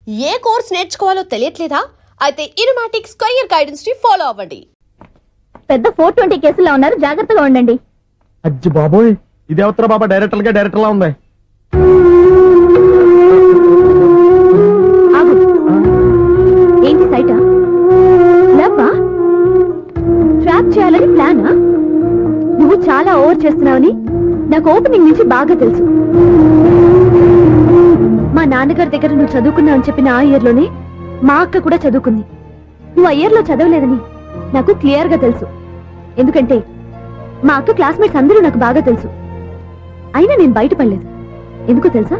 ఏ course నేర్చుకోవాలో తెలియట్లేదా? అయితే ఇనుమాటిక్స్ career guidance ని follow అవ్వండి. పెద్ద 420 కేసుల్లో ఉన్నారు, జాగ్రత్తగా ఉండండి. అజ్జి బాబోయ్, ఇది అవతర బాబా డైరెక్టర్ లా ఉంది. ఆగు. ఏంటి సైట? లవ్వా? ట్రాప్ చేయాలని ప్లానా? నువ్వు చాలా ఓవర్ చేస్తున్నావని నాకు ఓపెనింగ్ నుంచి బాగా తెలుసు. మా నాన్నగారి దగ్గర నువ్వు చదువుకున్నావని చెప్పిన ఆ ఇయర్ లోనే మా అక్క కూడా చదువుకుంది. నువ్వు ఆ ఇయర్ లో చదవలేదని నాకు క్లియర్ గా తెలుసు. ఎందుకంటే మా అక్క క్లాస్మేట్స్ అందరూ నాకు బాగా తెలుసు. అయినా నేను బయటపడలేదు. ఎందుకో తెలుసా?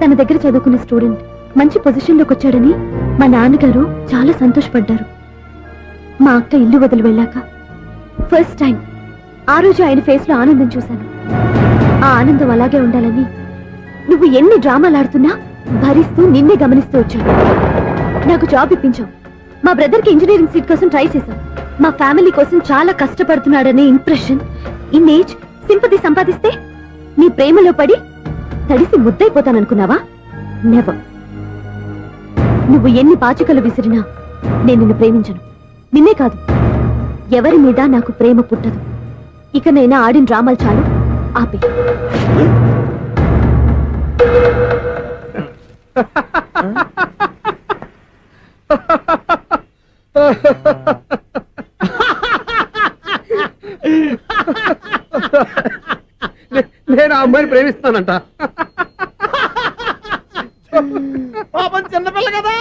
తన దగ్గర చదువుకున్న స్టూడెంట్ మంచి పొజిషన్ లోకి వచ్చాడని మా నాన్నగారు చాలా సంతోషపడ్డారు. మా అక్క ఇల్లు వదిలి వెళ్ళాక ఫస్ట్ టైం ఆ రోజు ఆయన ఫేస్ లో ఆనందం చూశాను. ఆ ఆనందం అలాగే ఉండాలని నువ్వు ఎన్ని డ్రామాలు ఆడుతున్నా భరిస్తూ నిన్నే గమనిస్తూ వచ్చాను. నాకు జాబ్ ఇప్పించావు. మా బ్రదర్ కి ఇంజనీరింగ్ సీట్ కోసం ట్రై చేశావు. మా ఫ్యామిలీ కోసం చాలా కష్టపడుతున్నాడనే ఇంప్రెషన్, ఇమేజ్, సింపతి సంపాదిస్తే నీ ప్రేమలో పడి తడిసి ముద్దైపోతాననుకున్నావా? నెవర్. నువ్వు ఎన్ని పాచికలు విసిరినా నేను నిన్ను ప్రేమించను. నిన్నే కాదు, ఎవరి మీద నాకు ప్రేమ పుట్టదు. ఇక నేను ఆడిన డ్రామాలు చాలు, ఆపే. నేను ఆ అమ్మాయిని ప్రేమిస్తానంట. పాపం చిన్నపిల్ల కదా,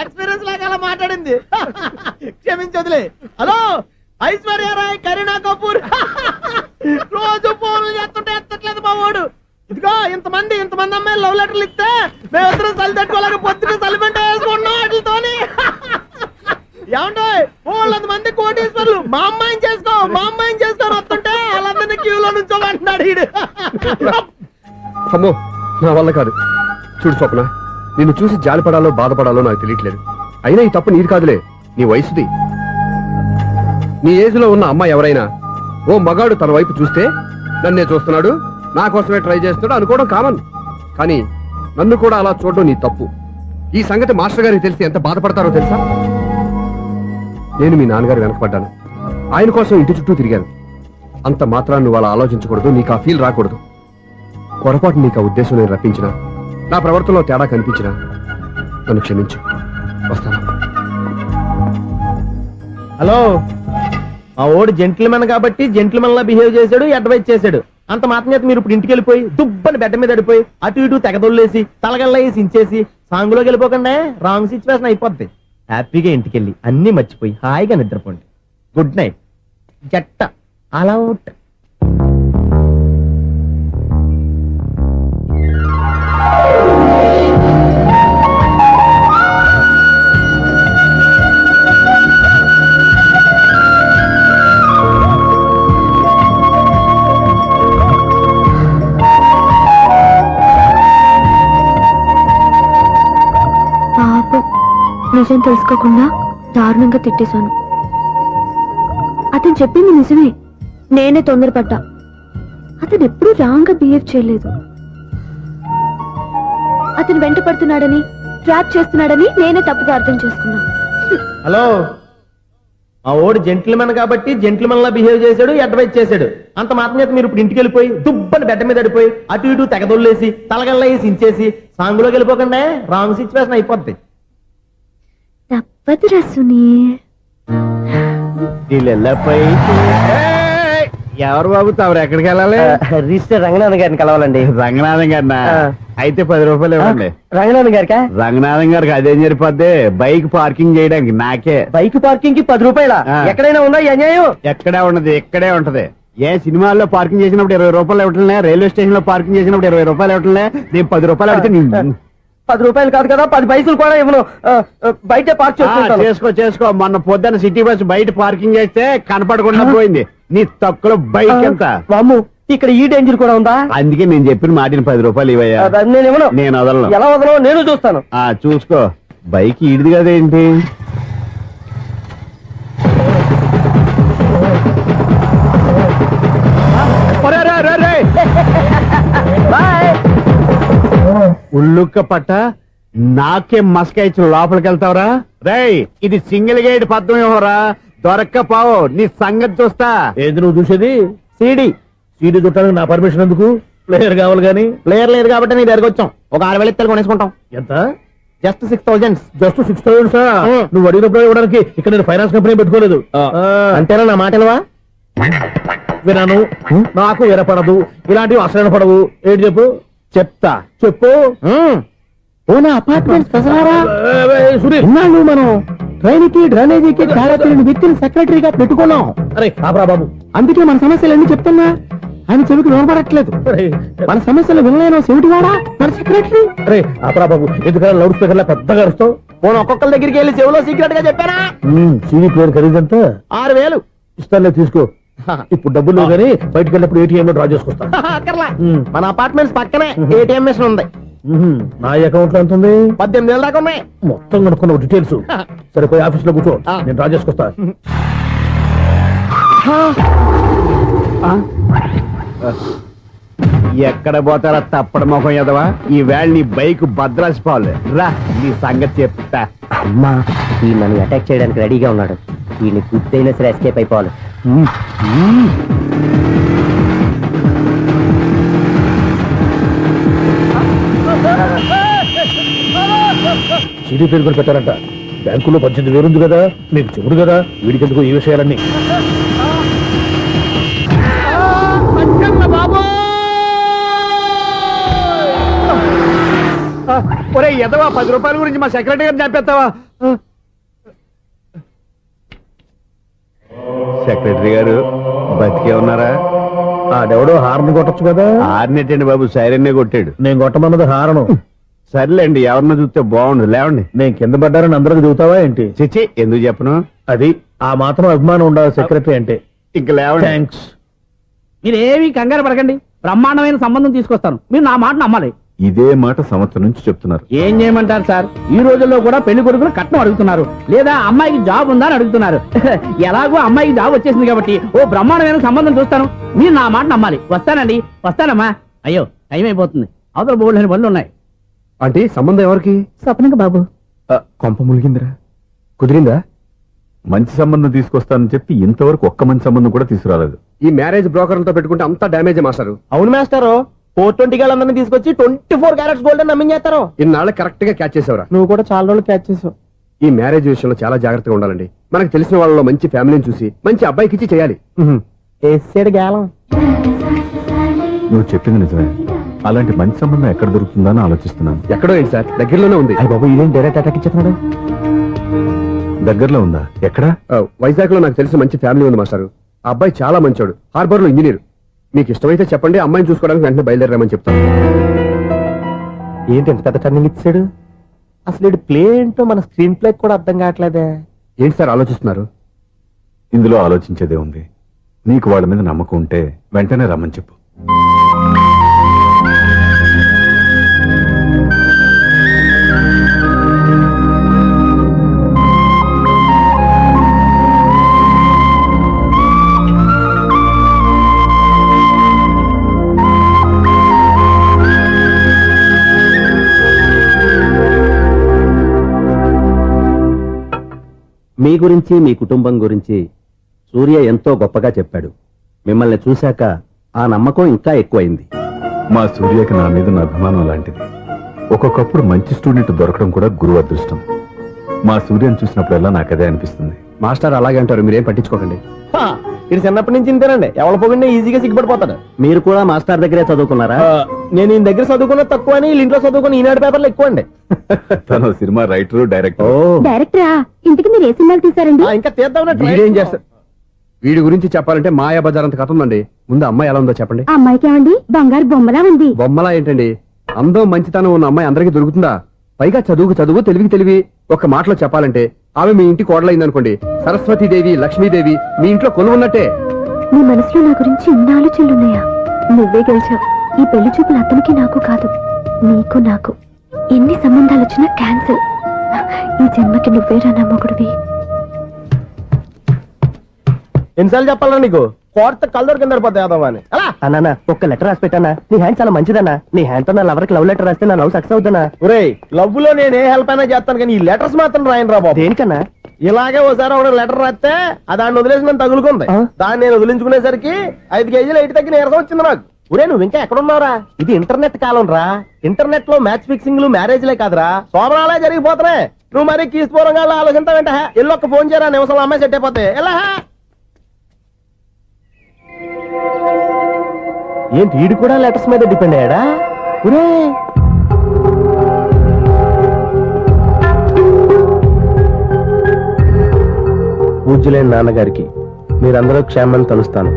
ఎక్స్పీరియన్స్ లాగా అలా మాట్లాడింది. క్షమించదులే. హలో, ఐశ్వర్య రాయ్, కరీనా కపూర్ రోజు ఫోన్లు చేస్తుంటే ఎత్తట్లేదు మా వాడు. ఇదిగో ఇంతమంది అమ్మాయిలు లవ్ లెటర్లు ఇస్తే మేమిద్దరం చలి తట్టుకోలేక పొద్దున చలిపెంట వేసుకుంటున్నాం వాటితోని. ఏమంటే వాళ్ళంత మంది కోటీశ్వర్లు మా అమ్మాయిని చేసుకో వస్తుంటే వాళ్ళందరినీ క్యూలో నుంచోమంటున్నాడు వీడు. అమ్మో, నా వల్ల కాదు. చూడు స్వప్న, నిన్ను చూసి జాలిపడాలో బాధపడాలో నాకు తెలియట్లేదు. అయినా ఈ తప్పు నీది కాదులే, నీ వయసుది. నీ ఏజ్ లో ఉన్న అమ్మాయి ఎవరైనా ఓ మగాడు తన వైపు చూస్తే నన్నే చూస్తున్నాడు, నా కోసమే ట్రై చేస్తున్నాడు అనుకోవడం కామన్. కానీ నన్ను కూడా అలా చూడడం నీ తప్పు. ఈ సంగతి మాస్టర్ గారికి తెలిసి ఎంత బాధపడతారో తెలుసా? నేను మీ నాన్నగారు వెనకపడ్డాను, ఆయన కోసం ఇంటి చుట్టూ తిరిగాను. అంత మాత్రాన్ని నువ్వు అలా ఆలోచించకూడదు, నీకు ఆ ఫీల్ రాకూడదు. పొరపాటు నీకు ఆ ఉద్దేశం నేను రప్పించిన, నా ప్రవర్తనలో తేడా కనిపించిన నన్ను క్షమించు. వస్తాను. హలో, మా ఓడు జెంటిల్మెన్ కాబట్టి జెంటిల్మెన్ లా బిహేవ్ చేశాడు, అడ్వైజ్ చేశాడు. అంత మాత్రం చేత మీరు ఇప్పుడు ఇంటికి వెళ్ళిపోయి దుబ్బని బెడ్డ మీద పడిపోయి అటు ఇటు తెగదొల్లేసి తలగల్లా వేసి ఇంచేసి సాంగులోకి వెళ్ళిపోకుండా రాంగ్ సిచ్యువేషన్ అయిపోద్ది. హ్యాపీగా ఇంటికి వెళ్ళి అన్ని మర్చిపోయి హాయిగా నిద్రపోండి. Good night. జట్ట అలా అవుట్. నిజం తెలుసుకోకుండా దారుణంగా తిట్టేశాను. అతను చెప్పింది నిజమే, నేనే తొందరపడ్డా. అతను ఎప్పుడూ రాంగ్ గా బిహేవ్ చేయలేదు. అతను వెంట పడుతున్నాడని, ట్రాప్ చేస్తున్నాడని నేనే తప్పుగా అర్థం చేసుకున్నా. హలో, మా ఓడు జెంటిల్మెన్ కాబట్టి జెంటిల్మెన్ లా బిహేవ్ చేశాడు, అడ్వైజ్ చేశాడు. అంత మాత్రం చేత మీరు ఇప్పుడు ఇంటికి వెళ్ళిపోయి దుబ్బని బెడ్డ మీద పడిపోయి అటు ఇటు తెగదొల్లేసి తలగల్లా వేసి ఇంచేసి సాంగులోకి వెళ్ళిపోకుండా రాంగ్ సిచ్యువేషన్ అయిపోద్ది. తప్పదు రసుని. ఎవరు బాబు, తమరు ఎక్కడికి వెళ్ళాలి? రిజిస్టర్ రంగనాథన్ గారిని కలవాలండి. రంగనాథం గారినా? అయితే 10 రూపాయలు ఇవ్వండి. రంగనాథన్ గారికా? రంగనాథం గారికి అదేం సరిపోద్ది, బైక్ పార్కింగ్ చేయడానికి. నాకే బైక్ పార్కింగ్ కి 10 రూపాయల? ఎక్కడైనా ఉందా ఈ అన్యాయం? ఎక్కడే ఉండదు, ఇక్కడే ఉంటది. ఏ సినిమాల్లో పార్కింగ్ చేసినప్పుడు 20 రూపాయలు ఇవ్వట్లే, రైల్వే స్టేషన్ లో పార్కింగ్ చేసినప్పుడు 20 రూపాయలు ఇవ్వట్లే, నేను 10 రూపాయలు అడిగితే 10 రూపాయలు కాదు కదా, 10 పైసలు కూడా ఇవ్వను. బయట పార్క్ చేసుకో. మొన్న పొద్దున్న సిటీ బస్ బయట పార్కింగ్ చేస్తే కనపడకుండా పోయింది. నీ తక్కువ బైక్ ఎంత? మాము, ఇక్కడ ఈ డేంజర్ కూడా ఉందా? అందుకే నేను చెప్పిన మాటిని 10 రూపాయలు ఇవ్వయ్యా. నేను ఇవ్వను. నేను వదలను. ఎలా వదలను? నేను చూస్తాను. చూసుకో. బైక్ ఈడిది కదేంటి? బాయ్. ఉల్లుక్క పట్ట నాకే మస్క ఇచ్చి లోపలికి వెళ్తావురా రేయ్ ఇది సింగిల్ గేట్ పద్మం ఇవ్వరా దొరక్కపోవు నీ సంగతి చూస్తా. ఏది నువ్వు చూసేది? సీడీ సీడీ చుట్టానికి నా పర్మిషన్ ఎందుకు? ప్లేయర్ కావాలి గాని. ప్లేయర్ లేదు కాబట్టి నీ దగ్గరకు వచ్చాం. ఒక 6,000 ఇత్తలు కొనేసుకుంటాం. ఎంత? జస్ట్ 6,000. Just 6,000 sir. నువ్వు అడిగినప్పుడు ఇవ్వడానికి ఇక్కడ నేను ఫైనాన్స్ కంపెనీ పెట్టుకోలేదు. అంతేనా నా మాటలవా? వినాను, నాకు ఎరపడదు, ఇలాంటివి అసలు పడవు. ఏంటి చెప్పు? చెప్తా. చెప్పు. ఓనా అపార్ట్మెంట్ సురేష్, ఇన్నాళ్ళు మనం ట్రైన్కి డ్రైనేజీకి చాలా తెలియని వ్యక్తిని సెక్రటరీగా పెట్టుకున్నాం. అరే ఆపరా బాబు. అందుకే మన సమస్యలన్నీ చెప్తున్నా ఆయన చెవికి వినపడట్లేదు. అరే మన సమస్యలు వినలేను చెవిటివాడా మన సెక్రటరీ. అరే ఆపరా బాబు, ఎందుకన్నా లౌడ్ స్పీకర్ లా పెద్దగా అరుస్తావు? పోను ఒక్కొక్కరి దగ్గరికి వెళ్ళి చెవిలో సీక్రెట్ గా చెప్పానా? CD player ఖరీదంతా 6,000. ఇస్తానులే, తీసుకో. ఇప్పుడు డబ్బులు లేవు కానీ బయటకు వెళ్ళినప్పుడు ఏటీఎం లో డ్రా చేసుకొస్తా. అక్కర్లా. మన అపార్ట్మెంట్స్ పక్కనే ఏటీఎం మిషన్ ఉంది. నా అకౌంట్ లో ఎంత ఉంది? 18,000 దాకా ఉన్నాయి. మొత్తం కనుక్కున్న డీటెయిల్స్. సరే పోయి ఆఫీస్ లో కూర్చో, నేను డ్రా చేసుకొస్తా. ఎక్కడ పోతారా తప్పడ మొఖం ఎదవా? ఈ వేళ నీ బైక్ భద్రాసిపోవాలి. రా నీ సంగతి చెప్తా. అమ్మా ఈ నన్ను అటాక్ చేయడానికి రెడీగా ఉన్నాడు. వీడిని గుర్తైనా సరే ఎస్కేప్ అయిపోవాలి. సీడీ పేరు కూడా పెట్టారంట. బ్యాంకులో 18,000 ఉంది కదా, మీకు చెబుడు కదా, వీడికి ఎందుకు ఈ విషయాలన్నీ? ఒరే ఎదవా, 10 రూపాయల గురించి మా సెక్రటరీ గారిని చంపేస్తావా? సెక్రటరీ గారు బతికే ఉన్నారా? ఆడెవడో హార్న్ కొట్టచ్చు కదా. ఆరినట్టండి బాబు, సైరన్నే కొట్టాడు. నేను కొట్టమన్నది హారను. సర్లేండి, ఎవరన్నా చూస్తే బాగుండు. లేవండి. నేను కింద పడ్డారని అందరికి దిగుతావా ఏంటి? చిచ్చి, ఎందుకు చెప్పను? అది ఆ మాత్రం అభిమానం ఉండాలి సెక్రటరీ అంటే. ఇంక లేవండి. థ్యాంక్స్. మీరేమి కంగారు పడకండి, బ్రహ్మాండమైన సంబంధం తీసుకొస్తాను. మీరు నా మాట నమ్మాలి. ఇదే మాట సంవత్సరం నుంచి చెప్తున్నారు. ఏం చేయమంటారు సార్, ఈ రోజుల్లో కూడా పెళ్లి కొడుకులు కట్నం అడుగుతున్నారు, లేదా అమ్మాయికి జాబ్ ఉందా అని అడుగుతున్నారు. ఎలాగో అమ్మాయికి జాబ్ వచ్చేసింది కాబట్టి ఓ బ్రహ్మాండమైన సంబంధం చూస్తాను. మీరు నా మాట నమ్మాలి. వస్తానండి, వస్తానమ్మా. అయ్యో టైం అయిపోతుంది, అవతల బోల్డని పనులు ఉన్నాయి. అంటే సంబంధం ఎవరికి? స్వప్నకు బాబు. కొంప ములిగిందిరా. కుదిరిందా? మంచి సంబంధం తీసుకొస్తానని చెప్పి ఇంతవరకు ఒక్క మంచి సంబంధం కూడా తీసుకురాలేదు. ఈ మ్యారేజ్ బ్రోకర్లతో పెట్టుకుంటే అంతా డ్యామేజ్ మాస్టారు. అవును మాస్టారు, 420 గాళ్ళందరినీ తీసుకొచ్చి 24 క్యారెట్స్ గోల్డ్ నమ్మించేస్తారు. ఇన్నాళ్ళు కరెక్ట్ గా క్యాచ్ చేసావురా. నువ్వు కూడా చాలా రోజులు క్యాచ్ చేసావు. ఈ మ్యారేజ్ విషయంలో చాలా జాగ్రత్తగా ఉండాలండి. మనకు తెలిసిన వాళ్ళలో మంచి ఫ్యామిలీని చూసి మంచి అబ్బాయికి ఇచ్చి చేయాలి. వేసాడు గాలం. నువ్వు చెప్పింది నిజమే. అలాంటి మంచి సంబంధం ఎక్కడ దొరుకుతుందని ఆలోచిస్తున్నాను. ఎక్కడో ఏంటి సార్, దగ్గరలోనే ఉంది. అయ్య బాబు, ఇదేం డైరెక్ట్ అటాక్ ఇచ్చేస్తున్నాడు. దగ్గరలో ఉందా? ఎక్కడ? వైజాగ్ లో నాకు తెలిసిన మంచి ఫ్యామిలీ ఉంది మాస్టారు. ఆ అబ్బాయి చాలా మంచోడు, హార్బర్ లో ఇంజనీర్. మీకు ఇష్టమైతే చెప్పండి, అమ్మాయిని చూసుకోవడానికి వెంటనే బయలుదేరామని చెప్తాను. ఏంటి ఎంత పెద్ద టర్నింగ్ ఇచ్చాడు? అసలు ఇది ప్లే ఏంటో మన స్క్రీన్ ప్లే కూడా అర్థం కావట్లేదే. ఏంటి సార్ ఆలోచిస్తున్నారు? ఇందులో ఆలోచించేదే ఉంది. నీకు వాళ్ళ మీద నమ్మకం ఉంటే వెంటనే రమ్మని చెప్పు. మీ గురించి, మీ కుటుంబం గురించి సూర్య ఎంతో గొప్పగా చెప్పాడు. మిమ్మల్ని చూశాక ఆ నమ్మకం ఇంకా ఎక్కువైంది. మా సూర్యకి నా మీద ఉన్న అభిమానం లాంటిది. ఒక్కొక్కప్పుడు మంచి స్టూడెంట్ దొరకడం కూడా గురువు అదృష్టం. మా సూర్యని చూసినప్పుడల్లా నాకదే అనిపిస్తుంది. మాస్టర్ అలాగే అంటారు, మీరేం పట్టించుకోకండి. ఇది చిన్నప్పటి నుంచి ఇంతేనండి. ఎవరి పోకుండా ఈజీగా సిగ్గుపడిపోతాడు. మీరు కూడా మాస్టర్ దగ్గరే చదువుకున్నారా? నేను ఈయన దగ్గర చదువుకున్న తక్కువ అని, వీళ్ళ ఇంట్లో చదువుకున్న ఈనాడు పేపర్లు ఎక్కువ అండి. తను సినిమా రైటర్, డైరెక్టర్. డైరెక్టరా? ఇంటికి మీరు ఏ సినిమాలు తీసారండి? ఇంకా తీద్దాం. వీడేం చేస్తారు? వీడి గురించి చెప్పాలంటే మాయా బజార్ అంత కథ ఉందండి. ముందు అమ్మాయి ఎలా ఉందో చెప్పండి. ఆ అమ్మాయికి ఏమండి బంగారు బొమ్మలా ఉంది. బొమ్మలా ఏంటండి? అందం మంచితనం ఉన్న అమ్మాయి అందరికీ దొరుకుతుందా? పైగా చదువుకు చదువు, తెలివికి తెలివి. ఒక్క మాటలో చెప్పాలంటే ఆమె మీ ఇంటి కోడలైందనుకోండి, సరస్వతీదేవి, లక్ష్మీదేవి మీ ఇంట్లో కొలువున్నట్టే. నీ మనసులో నా గురించి ఇన్ని ఆలోచనలున్నాయా? నువ్వే గెలిచావు. ఈ పెళ్లి చూపులు అతనికి నాకు కాదు, నీకు నాకు. ఎన్ని సంబంధాలు వచ్చినా క్యాన్సిల్. ఈ జన్మకి నువ్వేరా నా మొగుడివి. ఎన్నిసార్లు చెప్పాలా నీకు? కోర్త కలర్ కింద పడిపోతాయి యాదవ్ అని అలా అన్నా ఒక్క లెటర్ రాసి పెట్టానా నీ హ్యాండ్ చాలా మంచిదన్నా నీ హ్యాండ్ తో నా లవర్కి లవ్ లెటర్ రాస్తే నా లవ్ సక్సెస్ అవుతానా ఒరేయ్ లవ్ లో నేను ఏ హెల్ప్ అయినా చేస్తాను కానీ ఈ లెటర్స్ మాత్రం రాయను రా బాబు దేనికన్నా ఇలాగే ఓసారి ఒక లెటర్ రాస్తే ఆ దాన్ని వదిలేసి నన్ను తగులుకుంది ఆ? దాన్ని నేను వదిలించుకునేసరికి 5 కేజీలు 8 తగ్గి నీరసం వచ్చింది నాకు. ఒరే నువ్వు ఇంకా ఎక్కడున్నావురా ఇది ఇంటర్నెట్ కాలం రా ఇంటర్నెట్ లో మ్యాచ్ ఫిక్సింగ్లు మ్యారేజ్లే కాదురా సోమరాలే జరిగిపోతున్నాయి. నువ్వు మరి కీస్పూరంగా ఆలోచించావంట ఎల్లు ఒక్క ఫోన్ చేయరా నిమిషంలో అమ్మాయి సెట్ అయిపోతే ఎలా ఏంటి ఈడు కూడా లెటర్స్ మీద డిపెండ్ అయ్యాడా ఒరే పూజ్యులైన నాన్నగారికి మీరందరూ క్షేమాన్ని తలుస్తాను.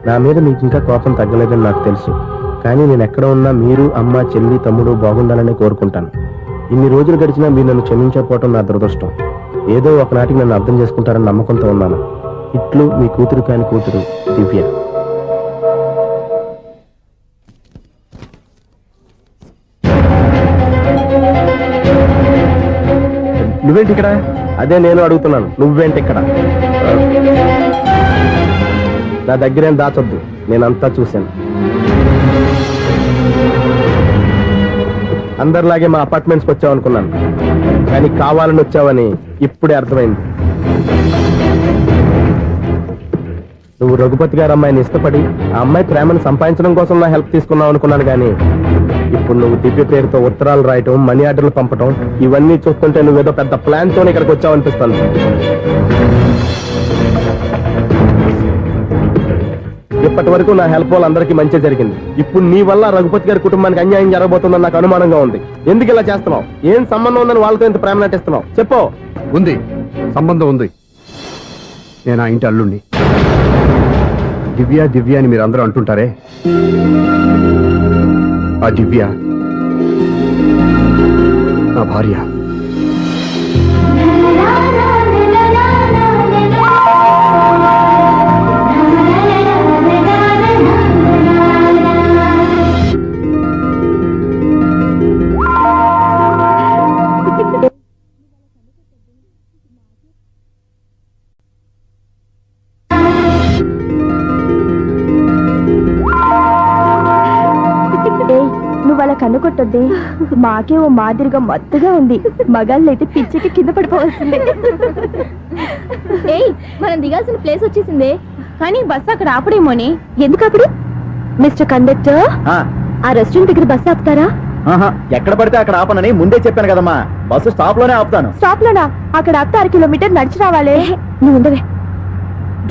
నా మీద మీకు ఇంకా కోపం తగ్గలేదని నాకు తెలుసు. కానీ నేను ఎక్కడ ఉన్నా మీరు అమ్మ చెల్లి తమ్ముడు బాగుండాలని కోరుకుంటాను. ఇన్ని రోజులు గడిచినా మీరు నన్ను క్షమించకపోవటం నా దురదృష్టం. ఏదో ఒకనాటికి నన్ను అర్థం చేసుకుంటారని నమ్మకంతో ఉన్నాను. ఇట్లు మీ కూతురు కాని కూతురు దివ్య. నువ్వేంటి ఇక్కడ? అదే నేను అడుగుతున్నాను, నువ్వేంటి ఇక్కడ? నా దగ్గరేం దాచొద్దు, నేనంతా చూశాను. అందరిలాగే మా అపార్ట్మెంట్స్కి వచ్చావు అనుకున్నాను, కానీ కావాలని వచ్చావని ఇప్పుడే అర్థమైంది. నువ్వు రఘుపతి గారు అమ్మాయిని ఇష్టపడి ఆ అమ్మాయి ప్రేమను సంపాదించడం కోసం నా హెల్ప్ తీసుకున్నావు అనుకున్నాను, కానీ ఇప్పుడు నువ్వు దివ్య పేరుతో ఉత్తరాలు రాయటం మనీ ఆర్డర్లు పంపటం ఇవన్నీ చూస్తుంటే నువ్వేదో పెద్ద ప్లాన్ తో ఇక్కడికి వచ్చావు అనిపిస్తుంది. ఇప్పటి వరకు నా హెల్ప్ వాళ్ళందరికీ మంచి జరిగింది. ఇప్పుడు నీ వల్ల రఘుపతి గారి కుటుంబానికి అన్యాయం జరగబోతుందని నాకు అనుమానంగా ఉంది. ఎందుకు ఇలా చేస్తున్నావు? ఏం సంబంధం ఉందని వాళ్ళతో ఇంత ప్రేమ నటిస్తున్నావు? చెప్పు. ఉంది, సంబంధం ఉంది. నేను ఆ ఇంటి అల్లుండి. దివ్య దివ్య అని మీరు అందరూ అంటుంటారే, ఆ దివ్య నా భార్య. నువ్వు అలా కన్నుకొట్టొద్దే, మాకే ఓ మాదిరిగా మత్తుగా ఉంది. మగాళ్ళైతే పిచ్చికి కింద పడిపోవాల్సిందే. ఏయ్ మనం దిగాల్సిన ప్లేస్ వచ్చేసిందే, కానీ బస్సు అక్కడ ఆపడేమోని. ఎందుకు అప్పుడు? మిస్టర్ కండక్టర్, ఆ రెస్టారెంట్ దగ్గర బస్సు ఆపుతారా? ఎక్కడ పడితే అక్కడ ఆపనని ముందే చెప్పాను కదమ్మా. బస్సు స్టాప్ లోనే ఆపుతాను. స్టాప్ లోనా? అక్కడ ఆపితే 6 కిలోమీటర్ నడిచి రావాలి. నువ్వు ఉండవే.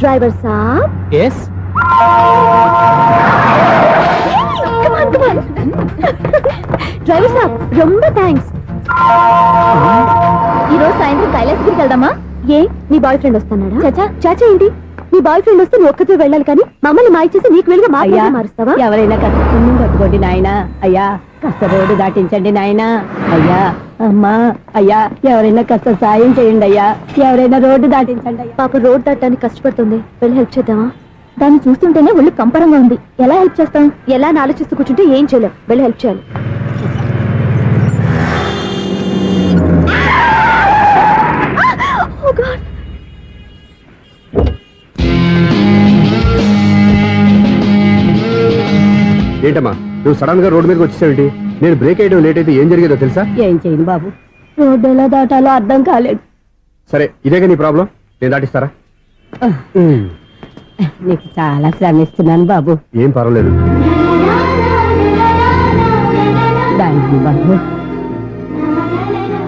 డ్రైవర్ సాబ్. ఎస్. డ్రైవర్ సాబ్ రొంబ థ్యాంక్స్. ఈరోజు సాయంత్రం కైలాసగిరికి వెళ్దామా? ఏ నీ బాయ్ ఫ్రెండ్ వస్తున్నాడా? చాచా చాచా ఏంటి? నీ బాయ్ ఫ్రెండ్ వస్తే నువ్వు ఒక్కతో వెళ్ళాలి, కానీ మమ్మల్ని మాయ చేసి నీకు వెళ్ళి మారుస్తావా? ఎవరైనా కష్ట పుణ్యం కట్టుకోండి నాయనా. అయ్యా కష్ట రోడ్డు దాటించండి నాయనా. అయ్యా అమ్మా అయ్యా ఎవరైనా కష్ట సాయం చేయండి అయ్యా. ఎవరైనా రోడ్డు దాటించండి అయ్యా. పాప రోడ్ దాటడానికి కష్టపడుతుంది, వెళ్ళి హెల్ప్ చేద్దామా? దాన్ని చూస్తుంటేనే ఒళ్ళు కంపరంగా ఉంది. ఎలా హెల్ప్ చేస్తాం? ఎలా అని ఆలోచిస్తూ కూర్చుంటే ఏం చేయలేం. వెళ్ళి హెల్ప్ చేయాలి. ఏంటమ్మా నువ్వు సడన్ గా రోడ్డు మీదకి వచ్చేసావేంటి? నేను బ్రేక్ వేయడం లేట్ అయితే ఏం జరిగేదో తెలుసా? ఏం చేయను బాబు, రోడ్డు ఎలా దాటాలో అర్థం కాలేదు. సరే ఇదేగా నీ ప్రాబ్లం, నేను దాటిస్తారా? నీకు చాలా శ్రమిస్తున్నాను బాబు. ఏం పర్వాలేదు. దానికి బాబు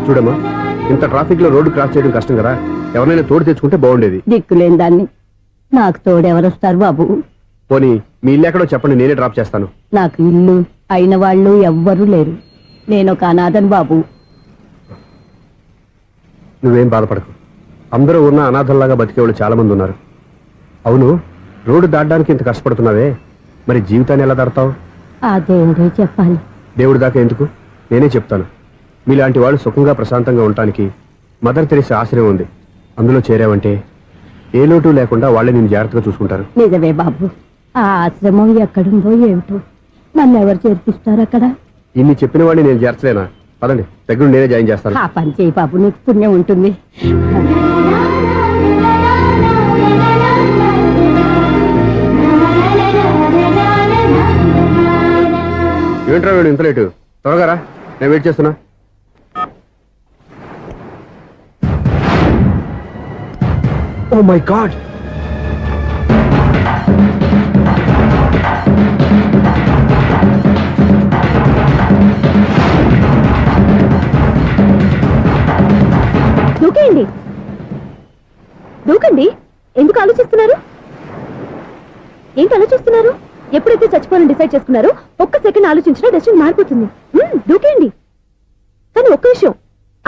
చూడమ్మా, ఇంత ట్రాఫిక్ లో రోడ్డు క్రాస్ చేయడం కష్టం కదా, ఎవరైనా తోడు తెచ్చుకుంటే బాగుండేది. దిక్కులేని దాన్ని నాకు తోడెవరొస్తారు బాబు? పోనీ మీ ఇల్లు ఎక్కడో చెప్పండి, నేనే డ్రాప్ చేస్తాను. నాకు ఇల్లు అయిన వాళ్ళు ఎవ్వరూ లేరు. నేను ఒక అనాథను బాబు. నువ్వేం బాధపడకు, అందరూ ఉన్న అనాథల్లాగా బతికేవాళ్ళు చాలా మంది ఉన్నారు. అవును, రోడ్డు దాటడానికి ఇంత కష్టపడుతున్నావే, మరి జీవితాన్ని ఎలా దాడతావు? ఆ దేవుడే చెప్పాలి. దేవుడి దాకా ఎందుకు, నేనే చెప్తాను. మీలాంటి వాళ్ళు సుఖంగా ప్రశాంతంగా ఉండటానికి మదర్ తెరీసా ఆశ్రయం ఉంది. అందులో చేరావంటే ఏ లోటు లేకుండా వాళ్ళే నేను జాగ్రత్తగా చూసుకుంటారు. నిజమే బాబు, ఆ ఆశ్రమం ఎక్కడుందో ఏమిటో, నన్ను ఎవరు చేర్పిస్తారు అక్కడ? ఇన్ని చెప్పిన వాడిని నేను చేర్చలేనా? పదండి, దగ్గర నేనే జాయిన్ చేస్తాను. ఆ పని చేయి బాబు, నీకు పుణ్యం ఉంటుంది. ఏంట్రా వీడు ఇంత లేటు? త్వరగా రా, నేను వెయిట్ చేస్తున్నా. ఓ మై గాడ్, దూకేయండి, దూకండి. ఎందుకు ఆలోచిస్తున్నారు? ఏంటి ఆలోచిస్తున్నారు? ఎప్పుడైతే చచ్చిపోవాలని డిసైడ్ చేసుకున్నారో ఒక్క సెకండ్ ఆలోచించినా డెసిషన్ మారిపోతుంది. దూకేయండి. కానీ ఒక్క విషయం,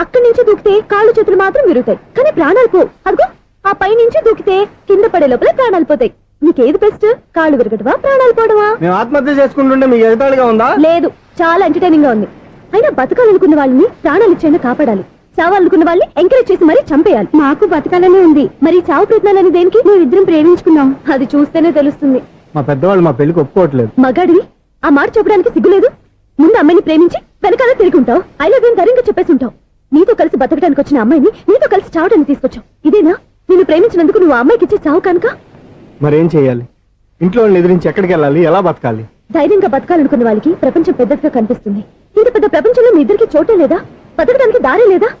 అక్కడి నుంచి దూకితే కాళ్ళు చేతులు మాత్రం విరుగుతాయి, కానీ ప్రాణాలు పో. అదిగో ఆ పై నుంచి దూకితే కింద పడే లోపల ప్రాణాలు పోతాయి. నీకేది బెస్ట్? కాళ్ళు విరగటవా, ప్రాణాలు పోవడమా? మేము ఆత్మహత్య చేసుకుంటుంటే మీకు ఎగతాళిగా ఉందా? లేదు, చాలా ఎంటర్టైనింగ్ గా ఉంది. అయినా బతకాలనుకున్న వాళ్ళని ప్రాణాలు ఇచ్చైనా కాపాడాలి, చావాలనుకున్న వాళ్ళని ఎంకరేజ్ చేసి మరీ చంపేయాలి. మాకు బతకాలనే ఉంది, మరి చావు ప్రయత్నాలని దేనికి? మేము ఇద్దరం ప్రేమించుకున్నాం, అది చూస్తేనే తెలుస్తుంది. మా పెద్దవాళ్ళు మా పెళ్లికి ఒప్పుకోవట్లేదు. మగాడివి ఆ మాట చెప్పడానికి సిగ్గులేదు? ముందు అమ్మాయిని ప్రేమించి వెనకాల తిరుగుంటావు, ఐ లవ్ యూ ధైర్యంగా చెప్పేసి ఉంటావు. నీతో కలిసి బతకడానికి వచ్చిన అమ్మాయిని నీతో కలిసి చావడానికి తీసుకొచ్చావు. ఇదేనా నిన్ను ప్రేమించినందుకు నువ్వు ఆ అమ్మాయికి ఇచ్చే చావు కనుక? మరేం చేయాలి? ఇంట్లో వాళ్ళని ఎదిరించి ఎక్కడికి వెళ్ళాలి? ఎలా బతకాలి? ధైర్యంగా బతకాలనుకున్న వాళ్ళకి ప్రపంచం పెద్దదిగా కనిపిస్తుంది. ఇంత పెద్ద ప్రపంచంలో మీ ఇద్దరికి చోటే లేదా? బతకడానికి దారే లేదా?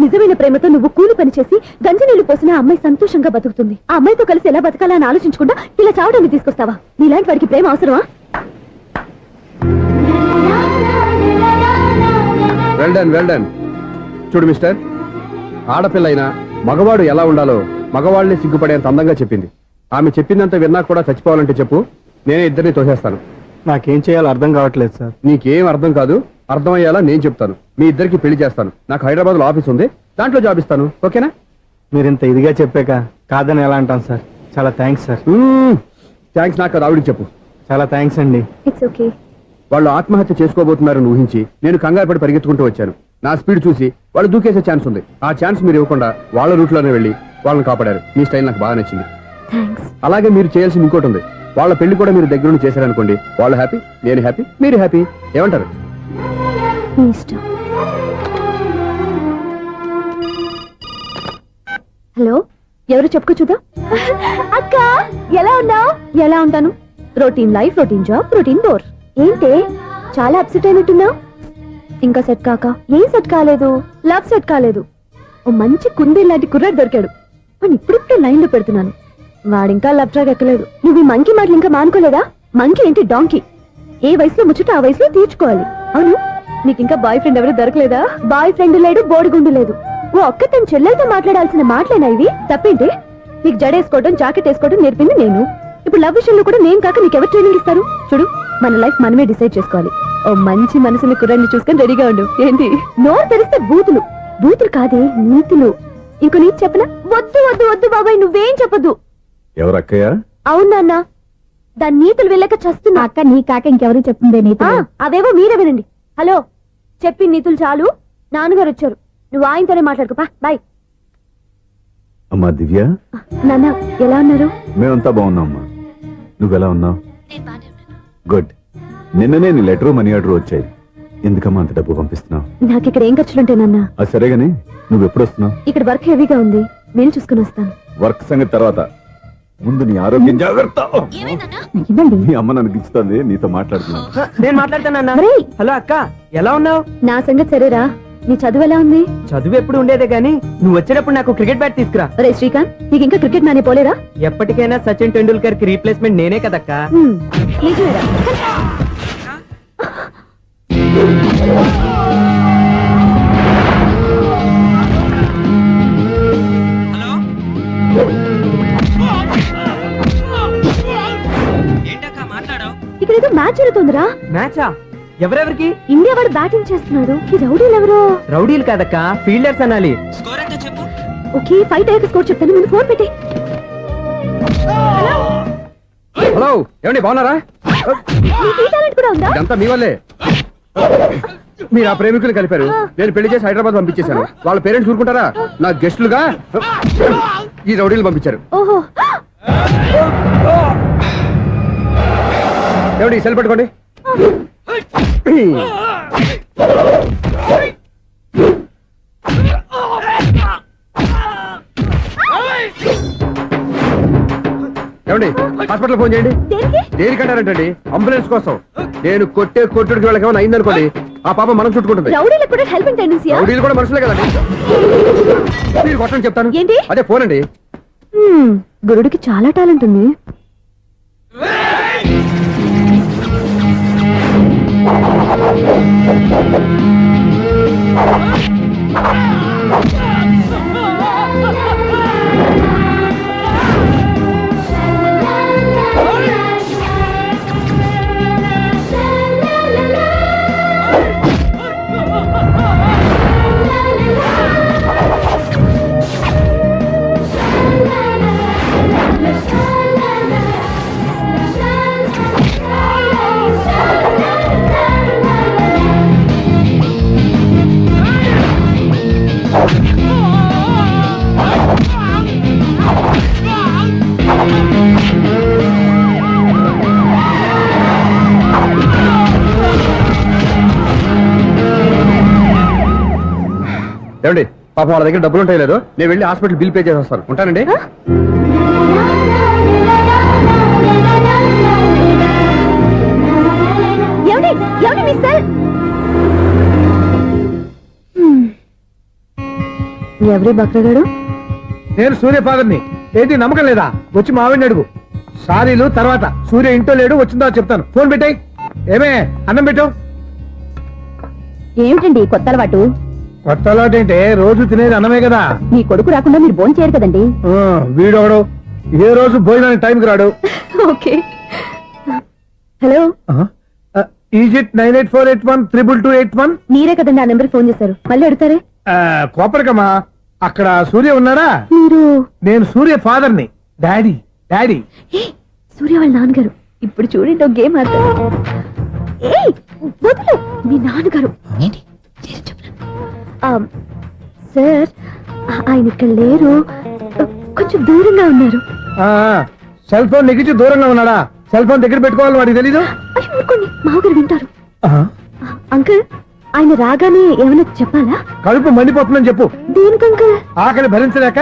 నిజమైన ప్రేమతో నువ్వు కూలి పని చేసి గంజి నీళ్లు పోసిన ఆ అమ్మాయి సంతోషంగా బతుకుతుంది. ఆ అమ్మాయితో కలిసి ఎలా బతకాలా అని ఆలోచించకుండా ఇలా చావడానికి తీసుకొస్తావా? నీలాంటి వాడికి ప్రేమ అవసరమా? Well done, well done. చూడు మిస్టర్, ఆడపిల్ల అయినా మగవాడు ఎలా ఉండాలో మగవాళ్ళని సిగ్గుపడేంత అందంగా చెప్పింది. ఆమె చెప్పిందంత విన్నా కూడా చచ్చిపోవాలంటే చెప్పు, నేనే ఇద్దరిని తోసేస్తాను. నాకేం చేయాలో అర్థం కావట్లేదు సార్. నీకేం అర్థం కాదు, అర్థమయ్యేలా నేను చెప్తాను. మీ ఇద్దరికి పెళ్లి చేస్తాను. నాకు హైదరాబాద్ లో ఆఫీస్ ఉంది, దాంట్లో జాబ్ ఇస్తాను. ఓకేనా? మీరు ఇంత ఇదిగా చెప్పాక కాదని ఎలా అంటాను సార్? చాలా థ్యాంక్స్ సార్. థ్యాంక్స్ నాకు ఆవిడికి చెప్పు. చాలా థ్యాంక్స్ అండి. It's okay. వాళ్ళు ఆత్మహత్య చేసుకోబోతున్నారని ఊహించి నేను కంగారు పడి పరిగెత్తుకుంటూ వచ్చాను. నా స్పీడ్ చూసి వాళ్ళు దూకేసే ఛాన్స్ ఉంది. ఆ ఛాన్స్ మీరు ఇవ్వకుండా వాళ్ళ రూట్ లోనే వెళ్ళి వాళ్ళని కాపాడారు. మీ స్టైల్ నాకు బాగా నచ్చింది. థ్యాంక్స్. అలాగే మీరు చేయాల్సింది ఇంకోటి ఉంది. వాళ్ళ పెళ్లి కూడా మీరు దగ్గర నుండి చేశారనుకోండి, వాళ్ళు హ్యాపీ, నేను హ్యాపీ, మీరు హ్యాపీ. ఏమంటారు? మీ ఇష్టం. హలో, ఎవరు చెప్పుకో చూద్దాం. అక్క ఎలా ఉన్నావు? ఎలా ఉంటాను? Routine life, routine job, routine bore. ఏంటే చాలా అప్సెట్ అయినట్టున్నావు? ఇంకా సెట్ కాక? ఏం సెట్ కాలేదు? లవ్ సెట్ కాలేదు. ఓ మంచి కుందే లాంటి కుర్రాడు దొరికాడు, వాడిని ఇప్పుడిప్పుడే లైన్ లో పెడుతున్నాను. వాడింకా లవ్ ట్రాక్ ఎక్కలేదు. నువ్వు ఈ మంకీ మాటలు ఇంకా మానుకోలేదా? మంకీ ఏంటి డాంకీ? ఏ వయసులో ముచ్చట ఆ వయసులో తీర్చుకోవాలి. అవును, నీకు ఇంకా బాయ్ ఫ్రెండ్ ఎవరు దొరకలేదా? బాయ్ ఫ్రెండ్ లేడు, బోడిగుండు లేదు. ఓ అక్క తన చెల్లెలతో మాట్లాడాల్సిన మాటలేనా ఇవి? తప్పేంటి? నీకు జడేసుకోవడం, జాకెట్ వేసుకోవడం నేర్పింది నేను. ఇప్పుడు లవ్ విషయంలో కూడా నేను కాక నీకెవరు ట్రైనింగ్ ఇస్తారు? చూడు, మన లైఫ్ మనమే డిసైడ్ చేసుకోవాలి. ఓ మంచి మనసుని కుర్రాన్ని చూసుకొని రెడీగా ఉండు. ఏంటి నోరు తెరిస్తే బూతులు? బూతులు కాదే, నీతులు. ఇంకో నీతి చెప్పనా? వద్దు వద్దు వద్దు బాబాయ్, నువ్వేం చెప్పొద్దు. ఎవరు అక్కయ్య? అవునన్న, దాని నీతులు వెళ్ళక చస్తున్నా. అక్క నీ కాక ఇంకెవరు చెప్తుందే నీతులు? అవేవో మీరే వినండి. హలో, చెప్పి నీతులు చాలు, నాన్నగారు వచ్చారు. నువ్వు ఆయనతోనే మాట్లాడుకోపా. బాయ్. అమ్మా దివ్య, నాన్న ఎలా ఉన్నారు? మేమంతా బాగున్నాం అమ్మా. నువ్వెలా ఉన్నావు? గుడ్. నిన్ననే నీ లెటరు మనీ ఆర్డర్ వచ్చాయి. ఎందుకమ్మా అంత డబ్బు పంపిస్తున్నావు? నాకు ఇక్కడ ఏం ఖర్చులుంటే నాన్న. అది సరేగాని నువ్వు ఎప్పుడు వస్తున్నావు? ఇక్కడ వర్క్ హెవీగా ఉంది, నేను చూసుకుని వస్తాను. వర్క్ సంగతి తర్వాత, ముందు నీ ఆరోగ్యం జాగ్రత్త. ఇవ్వండి. మీ అమ్మ నన్ను గిచ్చుతుంది, నీతో మాట్లాడుతున్నాను. నేను మాట్లాడతానన్నా. ఒరేయ్, హలో అక్క, ఎలా ఉన్నావు? నా సంగతి సరేరా, నీ చదువు ఎలా ఉంది? చదువు ఎప్పుడు ఉండేదే గానీ నువ్వు వచ్చేటప్పుడు నాకు క్రికెట్ బ్యాట్ తీసుకురా. ఒరే శ్రీకాంత్, నీకు ఇంకా క్రికెట్ నానే పోలేరా? ఎప్పటికైనా సచిన్ టెండూల్కర్ కి రీప్లేస్మెంట్ నేనే కదక్క. నిజమేరా? ఇక్కడ ఏదో మ్యాచ్ జరుగుతుందిరా. మ్యాచా? ఎవరెవరికి? ఇండియా వాడు బ్యాటింగ్ చేస్తున్నాడు. ఈ రౌడీలు ఎవరో? రౌడీలు కాదక్క, ఫీల్డర్స్ అనాలి. ఓకే, ఫైట్ అయ్యాక స్కోర్ చెప్తాను, ముందు ఫోన్ పెట్టే. హలో, ఏమండి బాగున్నారా? నీకు ఈ టాలెంట్ కూడా ఉందా? ఇదంతా మీ వల్లే. మీరు ఆ ప్రేమికులు కలిపారు, నేను పెళ్లి చేసి హైదరాబాద్ పంపించేశాను. వాళ్ళ పేరెంట్స్ ఊరుకుంటారా? నా గెస్టులుగా ఈ రౌడీలు పంపించారు. ఓహో, ఏమండి సెల్ పెట్టుకోండి. ఏమండి హాస్పిటల్ ఫోన్ చేయండి. దేనికి? దేనికంటారంటండి? అంబులెన్స్ కోసం. నేను కొట్టే కొట్టుడికి వెళ్ళకేమైనా అయిందనుకోండి ఆ పాప మనం చుట్టుకుంటుంది రౌడీలకు కూడా హెల్పింగ్ టెండెన్సీయా? రౌడీలు కూడా మనుషులే కదండి మీరు కొట్టని చెప్తాను ఏంటి? అదే ఫోన్ అండి గురుడికి చాలా టాలెంట్ ఉంది. ఏమండి పాపం వాళ్ళ దగ్గర డబ్బులు ఉంటాయి లేదు నేను వెళ్ళి హాస్పిటల్ బిల్ పే చేసి వస్తాను ఉంటానండి ఏమండి? ఏమండి మీ సెల్? ఎవరి బక్రగాడు? నేను సూర్య ఫాదర్ని. ఏంటి నమ్మకం లేదా? వచ్చి మావిని అడుగు. సారీలు తర్వాత. సూర్య ఇంట్లో లేడు, వచ్చిందో చెప్తాను. ఫోన్ పెట్టాయి. ఏమే అన్నం పెట్టు. ఏమిటండి ఈ కొత్త అలవాటు? కొత్త అలవాటు ఏంటే? రోజు తినేది అన్నమే కదా. మీ కొడుకు రాకుండా మీరు భోజనం చేయరు కదండి. వీడొకడు ఏ రోజు భోజనానికి టైంకి రాడు. ఓకే. Hello, is it 9848132281. మీరే కదండి ఆ నెంబర్ ఫోన్ చేశారు, మళ్ళీ అడుగుతారే? కోపరికమ్మా, అక్కడ సూర్య ఉన్నాడా? మీరు? నేను సూర్య ఫాదర్ని. Daddy daddy. ఏ, సూర్య వాళ్ళ నాన్నగారు. ఇప్పుడు చూడండి ఒక గేమ్ ఆడతారు. ఏయ్, వదిలు. మీ నాన్నగారు ఏంటి సార్, ఆయన ఇక్కడ లేరు, కొంచెం దూరంగా ఉన్నారు. సెల్ ఫోన్ నెగించి దూరంగా ఉన్నాడా? సెల్ ఫోన్ దగ్గర పెట్టుకోవాలి, వాడికి తెలీదు. అయ్యో ఊరుకోండి, మామగారు వింటారు. అంకుల్, ఆయన రాగానే ఏమైనా చెప్పాలా? కడుపు మండిపోతుందని చెప్పు. దేనికి అంకుల్? ఆకలి భరించలేక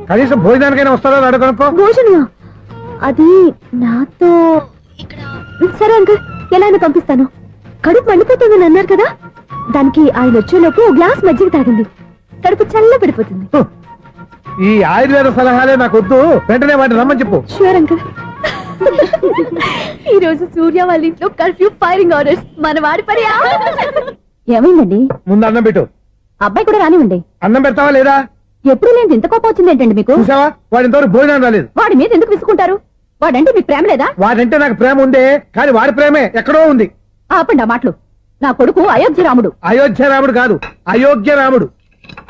కనీసం భోజనానికైనా వస్తాడో రాడో కనుక్కో. భోజనమా? అది నాతో ఇక్కడ. సరే అంకుల్, ఎలా అయినా పంపిస్తాను. కడుపు మండిపోతుందని అన్నారు కదా, దానికి ఆయన వచ్చేలోపు ఓ గ్లాస్ మజ్జిగ తాగింది, కడుపు చల్ల పడిపోతుంది. ఈ ఆయుర్వేద సలహాలే నాకు వద్దు, వెంటనే వాటిని రమ్మని చెప్పు. Sure uncle. ఈ రోజు సూర్య వాళ్ళ ఇంట్లో కర్ఫ్యూ ఫైరింగ్ ఆర్డర్స్. మన వాడి పని. ఏమైందండి? ముందు అన్నం పెట్టు. అబ్బాయి కూడా రానివ్వండి. అన్నం పెడతావా లేదా? ఎప్పుడు లేని ఇంత కోపం వచ్చింది ఏంటండి మీకు? చూసావా, వాడి ఇంతవరకు భోజనం రాలేదు. వాడి మీద ఎందుకు విసుకుంటారు? వాడంటే మీకు ప్రేమ లేదా? వాడంటే నాకు ప్రేమ ఉందే, కానీ వాడి ప్రేమే ఎక్కడో ఉంది. ఆపండి ఆ మాటలు. నా కొడుకు అయోధ్య రాముడు. అయోధ్య రాముడు కాదు, అయోగ్య రాముడు.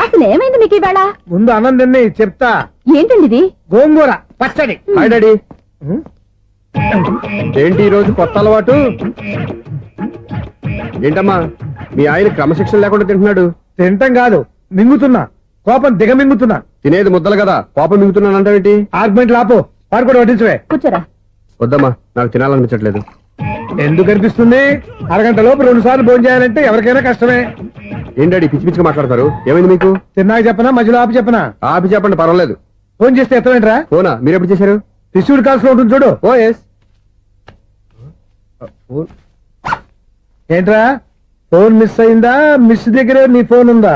అసలు ఏమైంది మీకు ఈవేళ? ముందు అన్నం తిని చెప్తా. ఏంటండి ఇది? గోంగూర పచ్చడి. Hi daddy. ఏంటి ఈ రోజు కొత్త అలవాటు? ఏంటమ్మా మీ ఆయన క్రమశిక్షణ లేకుండా తింటున్నాడు? తింటం కాదు, మింగుతున్నా. కోపం దిగమింగుతున్నా. తినేది ముద్దలు కదా, కోపం మిగుతున్నాను అంటావేంటి? ఆర్గ్మెంట్ లాపో, వాడు కూడా వడ్డించవే. కూర్చోరా. వద్దమ్మా, నాకు తినాలనిపించట్లేదు. ఎందుకు అనిపిస్తుంది? అరగంట లోపు 2 సార్లు భోజనం చేయాలంటే ఎవరికైనా కష్టమే. ఏం డాడీ పిచ్చి పిచ్చిగా మాట్లాడతారు? ఏమైంది మీకు? తిన్నాక చెప్పనా, మధ్యలో ఆపి చెప్పనా? ఆపి చెప్పండి, పర్వాలేదు. ఫోన్ చేస్తే ఎత్తవేంట్రా? ఫోనా? మీరు ఎప్పుడు చేశారు? రిసీవ్డ్ కాల్స్ లో ఉంటుంది చూడు. ఓ ఎస్. ఏంట్రా, ఫోన్ మిస్ అయిందా? మిస్ దగ్గరే నీ ఫోన్ ఉందా?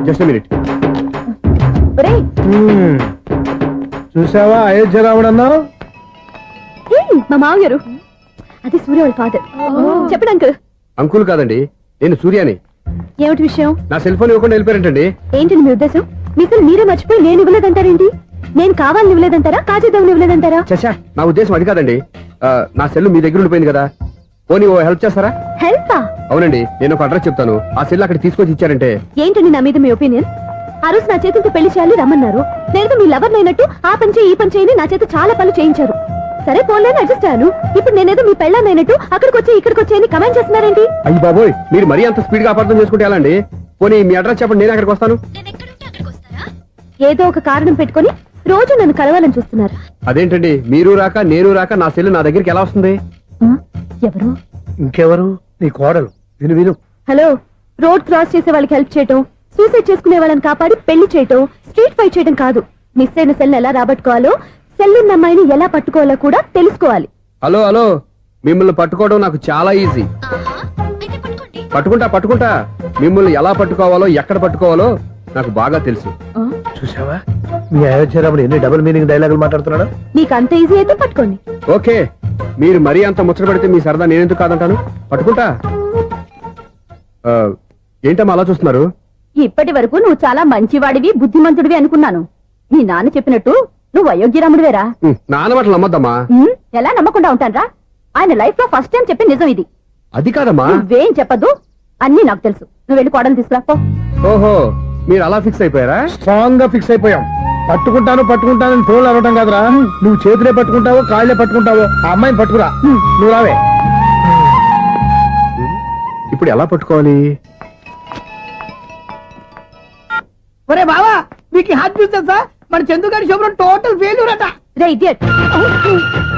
Just minute. ఒరేయ్, చూసావా అయోధ్య రాముడు అన్నావు? మా మామగారు. అది సూర్య వాళ్ళ ఫాదర్. చెప్పండి అంకుల్. అంకుల్ కాదండి, నేను సూర్యాని. ఏమిటి విషయం? నా సెల్ ఫోన్ ఇవ్వకుండా వెళ్ళిపోయారంటండి. ఏంటండి మీ ఉద్దేశం? మీసలు మీరే మర్చిపోయి నేను ఇవ్వలేదంటారేంటి? నేను కావాలని ఇవ్వలేదంటారా, కాజేద్దామని ఇవ్వలేదంటారా? చచ్చా, నా ఉద్దేశం అది కాదండి. నా సెల్ మీ దగ్గర ఉండిపోయింది కదా, పోనీ ఓ హెల్ప్ చేస్తారా? హెల్పా? అవునండి, నేను ఒక అడ్రస్ చెప్తాను, ఆ సెల్ అక్కడ తీసుకొచ్చి ఇచ్చారంటే. ఏంటండి నా మీద మీ ఒపీనియన్? ఆ రోజు నా చేతులతో పెళ్లి చేయాలి రమ్మన్నారు. నేను మీ లవర్ అయినట్టు ఆ పని చేయి ఈ పని చేయని నా చేత చాలా పనులు చేయించారు. సరే పోలేని అడ్జస్ట్ అయ్యాను. ఇప్పుడు నేనేదో మీ పెళ్ళాన్నైనట్టు అక్కడికి వచ్చి ఇక్కడికి వచ్చి అని కమెంట్ చేస్తున్నారేంటి? అయ్యి బాబోయ్, మీరు మరీ అంత స్పీడ్ గా అపార్థం చేసుకుంటే ఎలా అండి? పోనీ మీ అడ్రస్ చెప్పండి, నేను అక్కడికి వస్తాను. ఏదో ఒక కారణం పెట్టుకొని రోజు నన్ను కలవాలని చూస్తున్నారు. అదేంటండి, మీరు రాక నేను రాక నా సెల్ నా దగ్గరికి ఎలా వస్తుంది? ఎవరు? ఇంకెవరు? నీ కోడలు. విను విను. హలో, రోడ్ క్రాస్ చేసే వాళ్ళకి హెల్ప్ చేయటం, సూసైడ్ చేసుకునే వాళ్ళని కాపాడి పెళ్లి చేయటం, స్ట్రీట్ ఫైట్ చేయడం కాదు. మిస్ అయిన సెల్ ఎలా రాబట్టుకోవాలో, సెల్ ఉన్న అమ్మాయిని ఎలా పట్టుకోవాలో కూడా తెలుసుకోవాలి. హలో హలో, మిమ్మల్ని పట్టుకోవడం నాకు చాలా ఈజీ. పట్టుకుంటా మిమ్మల్ని ఎలా పట్టుకోవాలో ఎక్కడ పట్టుకోవాలో నాకు బాగా తెలుసు. చూసావా మీ అయోధ్యరాముడు ఎన్ని డబుల్ మీనింగ్ డైలాగులు మాట్లాడుతున్నాడు. నీకు అంత ఈజీ అయితే పట్టుకోండి. ఓకే, మీరు మరీ అంత ముచ్చట పెడితే మీ సరదా నేనెందుకు కాదంటాను. పట్టుకుంటా. ఆ, ఏంటమ్మా అలా చూస్తున్నారు? ఇప్పటి వరకు నువ్వు చాలా మంచివాడివి బుద్ధిమంతుడివి అనుకున్నాను. మీ నాన్న చెప్పినట్టు నువ్వు అయోగ్యరాముడివేరా. నాన్న మాటలు నమ్మద్దమ్మా. ఎలా నమ్మకుండా ఉంటానరా? ఆయన లైఫ్ లో ఫస్ట్ టైం చెప్పి నిజం ఇది. అది కాదమ్మా. నువ్వేం చెప్పదు, అన్ని నాకు తెలుసు. నువ్వు వెళ్ళి కోడలు తీసుకురా పో. ఓహో, మీరు అలా ఫిక్స్ అయిపోయారా? స్ట్రాంగ్ గా ఫిక్స్ అయిపోయాం. పట్టుకుంటాను ఫోన్లు అనటం కాదురా. నువ్వు చేతులే పట్టుకుంటావో కాళ్ళే పట్టుకుంటావో ఆ అమ్మాయిని పట్టుకురా. నువ్వు రావే. ఇప్పుడు ఎలా పట్టుకోవాలి? ఒరే బావా, మీకు హాట్ న్యూస్ తెలుసా? మన చందుగారి శుభ్రం టోటల్ ఫెయిల్యూర్ అట. రే ఇడియట్,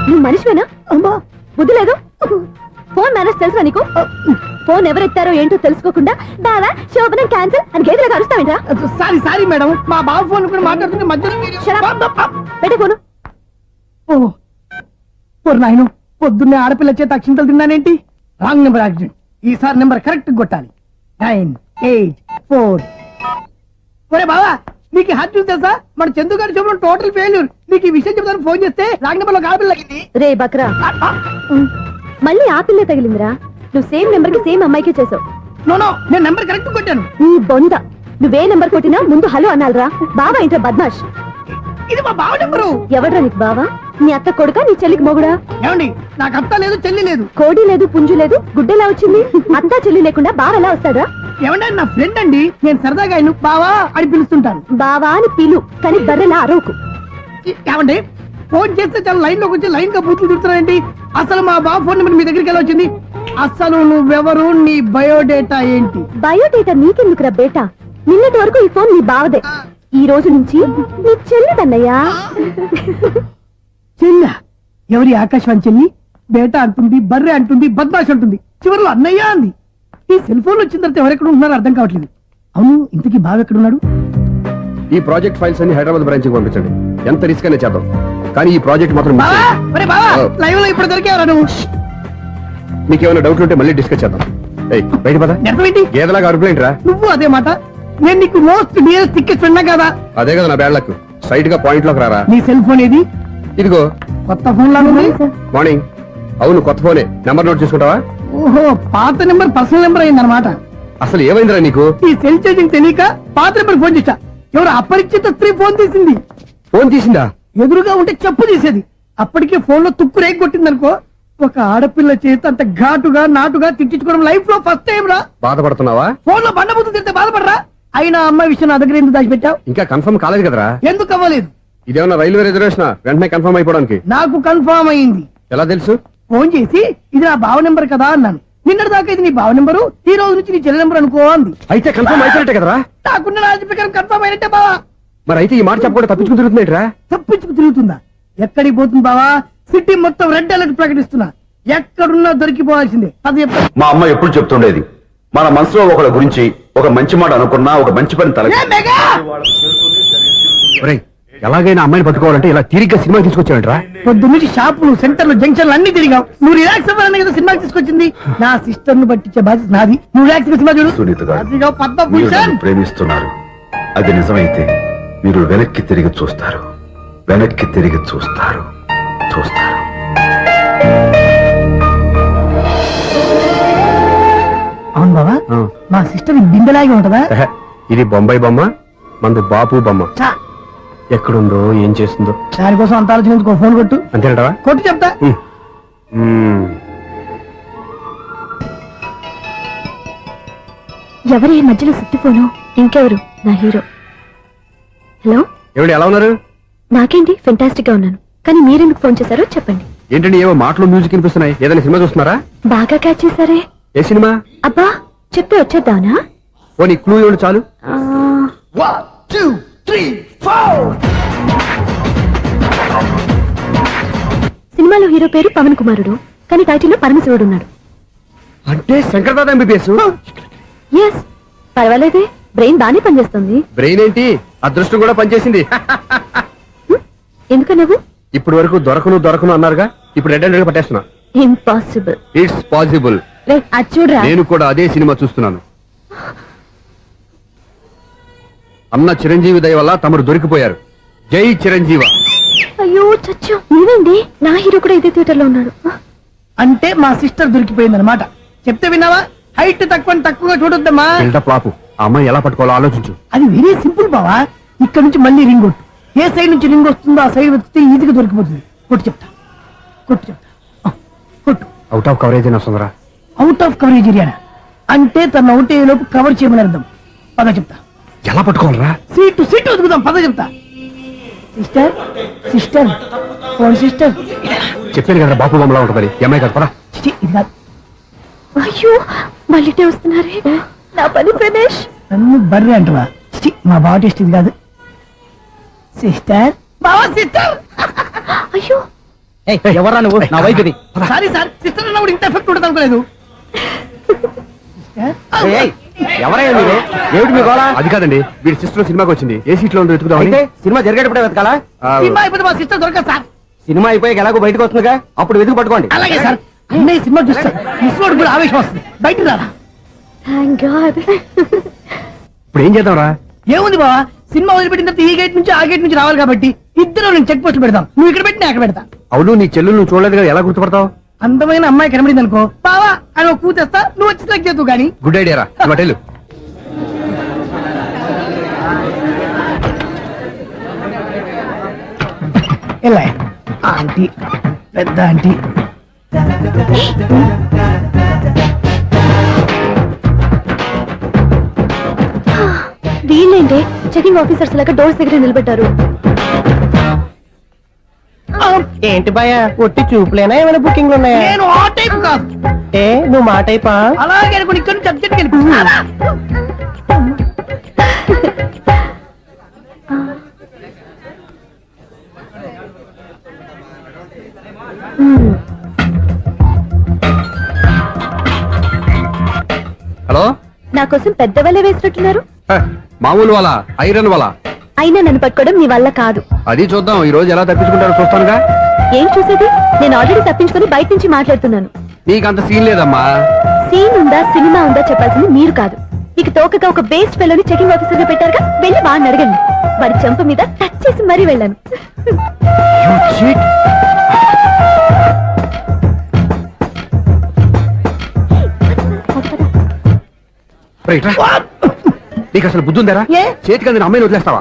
నువ్వు మనిషివేనా? అమ్మా బుద్ధి లేదు. ఫోన్ మేనేజ్ తెలుసా నీకు? ఫోన్ ఎవరెత్తారో ఏంటో తెలుసుకోకుండా బావా శోభనం క్యాన్సిల్ అని గేదెలకు అరుస్తావేంట్రా? సారీ మేడం, మా బావ ఫోన్ కూడా మాట్లాడుతుంటే మధ్యలో పెట్టే ఫోను. నాయను పొద్దున్నే ఆడపిల్ల చేత అక్షింతలు తిన్నానేంటి? Wrong number accident. ఈసారి నెంబర్ కరెక్ట్ కొట్టాలి. 984. ఒరే బావా, నీకు హాట్ న్యూస్ తెలుసా? మన చందు గారి శుభ్రం టోటల్ ఫెయిల్యూర్. నీకు ఈ విషయం చెప్తాను ఫోన్ చేస్తే రాంగ్ నెంబర్ లో ఆడపిల్ల తగ్గింది. రే బక్రా, మళ్ళీ ఆ పిల్లే తగిలిందిరా. నువ్వు సేమ్ నెంబర్ కి సేమ్ అమ్మాయికే చేసావు. నో నేను నెంబర్ కరెక్ట్ కొట్టాను. నీ బొంద, నువ్వే నెంబర్ కొట్టినా ముందు హలో అనాలరా. బావా ఏంట్రా బద్మాష్? ఇది మా బావ నెంబరు. ఎవడ్రా నీకు బావా? నీ అత్త కొడుక, నీ చెల్లికి మొగుడా? ఏమండి, నాకు అత్త లేదు చెల్లి లేదు. కోడి లేదు పుంజు లేదు, గుడ్డెలా వచ్చింది? అత్త చెల్లి లేకుండా బావ ఎలా వస్తాడా? ఏమండి, నా ఫ్రెండ్ అండి. నేను సరదాగా ఆయన బావా అని పిలుస్తుంటాను. బావా అని పిలు, కానీ బర్రెలా అరవకు. ఏమండి, ఫోన్ చేస్తే చాలా లైన్ లోకి వచ్చి లైన్ గా బూతులు తిడుతున్నాయండి. అసలు మా బావ ఫోన్ నెంబర్ మీ దగ్గరికి ఎలా వచ్చింది? అసలు నువ్వెవరు, నీ బయోడేటా ఏంటి? బయోడేటా నీకెందుకురా బేటా? నిన్నటి వరకు ఈ ఫోన్ నీ బావదే. ఈ రోజు నుంచి నీ చెల్లిదన్నయ్యా. చెల్ల ఎవరి? ఆకాశవాణి చెల్లి. బేటా అంటుంది, బర్రె అంటుంది, బద్మాష్ అంటుంది, చివరిలో అన్నయ్య అంది. ఈ సెల్ ఫోన్ వచ్చిన తర్వాత ఎవరెక్కడ ఉంటున్నారో అర్థం కావట్లేదు. అవును, ఇంతకీ బావ ఎక్కడున్నాడు? ఈ ప్రాజెక్ట్ ఫైల్స్ అన్ని హైదరాబాద్ బ్రాంచ్ కి పంపించండి. ఎంత రిస్క్ అయినా చేద్దాం, కానీ ఈ ప్రాజెక్ట్ మాత్రం miss బావా, చేయొద్దు. ఒరే బావా, లైవ్ లో ఇప్పుడు దొరికేవరా నువ్వు? మీకు ఏమైనా డౌట్లు ఉంటే మళ్ళీ డిస్కస్ చేద్దాం. ఏయ్, బయట పద. నెరవేంటి? గేదలాగా అరుపులేంట్రా? నువ్వు అదే మాట. నేను నీకు మోస్ట్ డియరెస్ట్ టికెట్ ఫ్రెండ్ కదా. అదే కదా నా బ్యాడ్ లక్. స్ట్రైట్ గా పాయింట్ లోకి రారా. నీ సెల్ ఫోన్ ఏది? ఇదిగో. కొత్త ఫోన్ లాగా ఉంది. మార్నింగ్. అవును, కొత్త ఫోనే. నెంబర్ నోట్ చేసుకుంటావా? ఓహో, పాత నెంబర్ పర్సనల్ నెంబర్ అయిందన్నమాట. అసలు ఏమైందిరా నీకు? ఈ సెల్ చేసింగ్ తెలియక పాత నెంబర్ ఫోన్ చేశా. ఎవరు అపరిచిత స్త్రీ ఫోన్ తీసింది. ఫోన్ తీసిందా? ఎదురుగా ఉంటే చెప్పు తీసేది. అప్పటికే ఫోన్ లో తుక్కు రేగి కొట్టిందనుకో. ఒక ఆడపిల్ల చేత అంత ఘాటుగా నాటుగా తిట్టించుకోవడం లైఫ్ లో ఫస్ట్ టైం రా. బాధపడుతున్నావా? ఫోన్ లో బండబుద్ధి తింటే బాధపడరా? అయినా అమ్మాయి విషయం నా దగ్గర ఎందుకు దాచిపెట్టావు? ఇంకా కన్ఫర్మ్ కాలేదు కదరా. ఎందుకు అవ్వలేదు? ఇదేమన్నా రైల్వే రిజర్వేషన్? వెంటనే కన్ఫర్మ్ అయిపోవడానికి. నాకు కన్ఫర్మ్ అయింది. ఎలా తెలుసు? ఫోన్ చేసి ఇది నా బావ నెంబర్ కదా అన్నాను. నిన్నటి దాకా ఇది నీ బావ నెంబరు, ఈ రోజు నుంచి నీ చెల్లి నెంబర్ అనుకో అంది. అయితే కన్ఫర్మ్ అయిపోయినట్టే కదరా. నాకున్న రాజు ప్రకారం కన్ఫర్మ్ అయినట్టే బావా. మరి అయితే ఈ మాట చెప్పకుండా తప్పించుకుని తిరుగుతున్నాయిట్రా. తప్పించుకు తిరుగుతుందా? ఎక్కడికి పోతుంది బావా? సిటీ మొత్తం రెడ్ అలర్ట్ ప్రకటిస్తున్నా. ఎక్కడున్నా దొరికిపోవాల్సిందే. అది చెప్ప. మా అమ్మ ఎప్పుడు చెప్తుండేది, మన మనసులో ఒకళ్ళ గురించి ఒక మంచి మాట అనుకున్నా ఒక మంచి పని తల. A mega! ఒరేయ్, ఎలాగైనా అమ్మాయిని పట్టుకోవాలంటే ఇలా తిరిగ్గా సినిమా తీసుకొచ్చాడంట్రా. పొద్దున్నుంచి షాపులు, సెంటర్లు, జంక్షన్లు అన్ని తిరిగావు. నువ్వు రిలాక్స్ అవ్వాలని కదా సినిమాకి తీసుకొచ్చింది. నా సిస్టర్ ను పట్టించే బాధ్యత నాది. నువ్వు రిలాక్స్ గా సినిమా చూడు. సునీత గారు, అదిగో మీరు పద్మభూషణ్. నన్ను ప్రేమిస్తున్నారు. అది నిజమైతే మీరు వెనక్కి తిరిగి చూస్తారు, వెనక్కి తిరిగి చూస్తారు, చూస్తారు. అవును బావా, మా సిస్టర్ బిందెలాగే ఉంటదా? ఎహె, ఇది బొంబాయి బొమ్మ, మంది బాపు బొమ్మ. చా, ఎక్కడుందో ఏం చేస్తుందో. దానికోసం అంత ఆలోచించుకో. ఫోన్ కొట్టు. అంతేనంటావా? కొట్టు చెప్తా. ఎవరి ఈ మధ్యలో సుత్తి ఫోను? ఇంకెవరు? నా హీరో. హలో, ఏమిటి ఎలా ఉన్నారు? నాకేంటి ఫెంటాస్టిక్ గా ఉన్నాను, కానీ మీరెందుకు ఫోన్ చేశారో చెప్పండి. ఏంటండి ఏవో మాటలు మ్యూజిక్ వినిపిస్తున్నాయి. ఏదైనా సినిమా చూస్తున్నారా? బాగా క్యాచ్ చేశారే. ఏ సినిమా? అబ్బా, చెప్తే వచ్చేద్దానా? ఓ నీ క్లూ ఇవ్వండి చాలు. ఆ, 1 2 3 4. సినిమాలో హీరో పేరు పవన్ కుమారుడు, కానీ టైటిల్లో పరమశివుడు ఉన్నాడు. అంటే శంకర్దాద ఎంబీబీఎస్. ఎస్, పర్వాలేదే, బ్రెయిన్ బానే పనిచేస్తుంది. బ్రెయిన్ ఏంటి, అదృష్టం కూడా పనిచేసింది. ఎందుకన్నావు? ఇప్పుడు వరకు దొరకను దొరకను అన్నారుగా, ఇప్పుడు రెడ్ అండ్ పట్టేస్తున్నా. ఇంపాసిబుల్. It's possible. రే అది చూడరా. నేను కూడా అదే సినిమా చూస్తున్నాను. అన్న చిరంజీవి దయ వల్ల తమరు దొరికిపోయారు. జై చిరంజీవ. అయ్యో చచ్చు, ఏమైంది? నా హీరో కూడా ఇదే థియేటర్ లో ఉన్నాడు. అంటే మా సిస్టర్ దొరికిపోయింది అనమాట. చెప్తే విన్నావా? హైట్ తక్కువగా చూడొద్దమ్మా. బిల్డప్ లాపు. ఆ అమ్మాయి ఎలా పట్టుకోవాలో ఆలోచించు. అది వెరీ సింపుల్ బావా. ఇక్కడ నుంచి మళ్ళీ రింగ్ కొట్టు. ఏ సైడ్ నుంచి రింగ్ వస్తుందో ఆ సైడ్ వెతికితే ఈజీగా దొరికిపోతుంది. కొట్టు చెప్తా. కొట్టు. అవుట్ ఆఫ్ కవరేజ్ అయినా సుందరా. అవుట్ ఆఫ్ కవరేజ్ ఏరియా అంటే తన అవుట్ అయ్యే లోపు కవర్ చేయమని అర్థం. పద చెప్తా. ఎలా పట్టుకోవాలరా? సీటు వెతుకుదాం. పద చెప్తా. Sister phone sister. చెప్పాను కదా బాపు బొమ్మలా ఉంటుందని. అమ్మాయి కదా పరా. ఇది కాదు. అయ్యో మళ్ళీ వస్తున్నారే. నా పని ప్రదేశ్. నన్ను బర్రె అంటవా? మా బావ టెస్ట్ ఇది కాదు. సిస్టర్ బావా సిస్టర్. అయ్యో ఎవరా నువ్వు? నా వైపు ఇది. సారీ సార్, సిస్టర్ అన్నప్పుడు ఇంత ఎఫెక్ట్ ఉండదు అనుకోలేదు. ఎవరయ్యా మీరు? ఏమిటి మీ గోళ? అది కాదండి, వీడి సిస్టర్ సినిమాకి వచ్చింది. ఏ సీట్ లో ఉందో వెతుకుదామని. అయితే సినిమా జరిగేటప్పుడే వెతకాలా? సినిమా అయిపోతే మా సిస్టర్ దొరకదు సార్. సినిమా అయిపోయాక ఎలాగో బయటకు వస్తుందిగా, అప్పుడు వెతుకు పట్టుకోండి. అలాగే సార్. అన్నయ్య సినిమా చూస్తారు. మిస్ కూడా ఆవేశం వస్తుంది. బయట రారా. Thank God. ఇప్పుడు ఏం చేద్దాంరా? ఏముంది బావా, సినిమా వదిలిపెట్టిన తర్వాత ఈ గేట్ నుంచి ఆ గేట్ నుంచి రావాలి కాబట్టి ఇద్దరు నేను చెక్ పోస్ట్ పెడతాం. నువ్వు ఇక్కడ పెట్టి నేను అక్కడ పెడతా. అవును, నీ చెల్లెలు నువ్వు చూడలేదు కదా, ఎలా గుర్తుపడతావు? అందమైన అమ్మాయి కనబడింది అనుకో బావా అని ఒక కూతేస్తా. నువ్వు వచ్చి సెలెక్ట్ చేద్దు కానీ. గుడ్ ఐడియా రా. హోటల్ ఎలా ఆంటీ, పెద్ద ఆంటీ. వీళ్ళేంటే చెకింగ్ ఆఫీసర్స్ లాగా డోర్స్ దగ్గర నిలబెట్టారు. ఏంటి భయ, ఒట్టి చూపులేనా ఏమైనా బుకింగ్ ఉన్నాయా? నేను ఆ టైప్ కాదు. ఏ నువ్వు మా టైపా? అలాగే అనుకుని ఇక్కడ నుంచి అర్జెంట్కి వెళ్ళిపో. హలో. నా కోసం పెద్ద వల్ల వేసినట్టున్నారు. మామూలు వాళ్ళ ఐరన్ వాళ్ళ. అయినా నన్ను పట్టుకోవడం మీ వల్ల కాదు. అది చూద్దాం ఈ రోజు ఎలా తప్పించుకుంటారో చూస్తానుగా. ఏం చూసేది? నేను ఆల్రెడీ తప్పించుకొని బయట నుంచి మాట్లాడుతున్నాను. నీకంత సీన్ లేదమ్మా. సీన్ ఉందా సినిమా ఉందా చెప్పాల్సింది మీరు కాదు. మీకు తోకగా ఒక బేస్ట్ ఫెలోని చెకింగ్ ఆఫీసర్ గా పెట్టారుగా, వెళ్ళి బాగా అడగండి. వాడి చెంప మీద టచ్ చేసి మరీ వెళ్ళాను. నీకు అసలు బుద్ధి ఉందారా? ఏ? చేతికి అందిన అమ్మాయిని వదిలేస్తావా?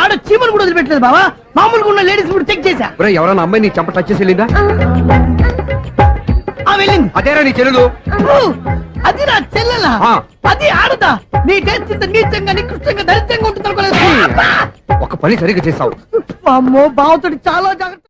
ఆడ చీమలు కూడా వదిలిపెట్టలేదు బావా. మామూలుగా ఉన్న లేడీస్ కూడా చెక్ చేశా. ఎవరైనా అమ్మాయి నీ చెంప టచ్ చేసి వెళ్ళిందా? వెళ్ళింది. అదేరా నీ చెల్లెలు. అది నా చెల్లెలా? ఆ. అది ఆడదా? నీ టేస్ట్ ఇంత నీచంగా నికృష్టంగా దరిద్రంగా ఉంటుంది అనుకోలేదు. ఒక పని సరిగ్గా చేస్తావు. అమ్మో బావతోటి చాలా జాగ్రత్త.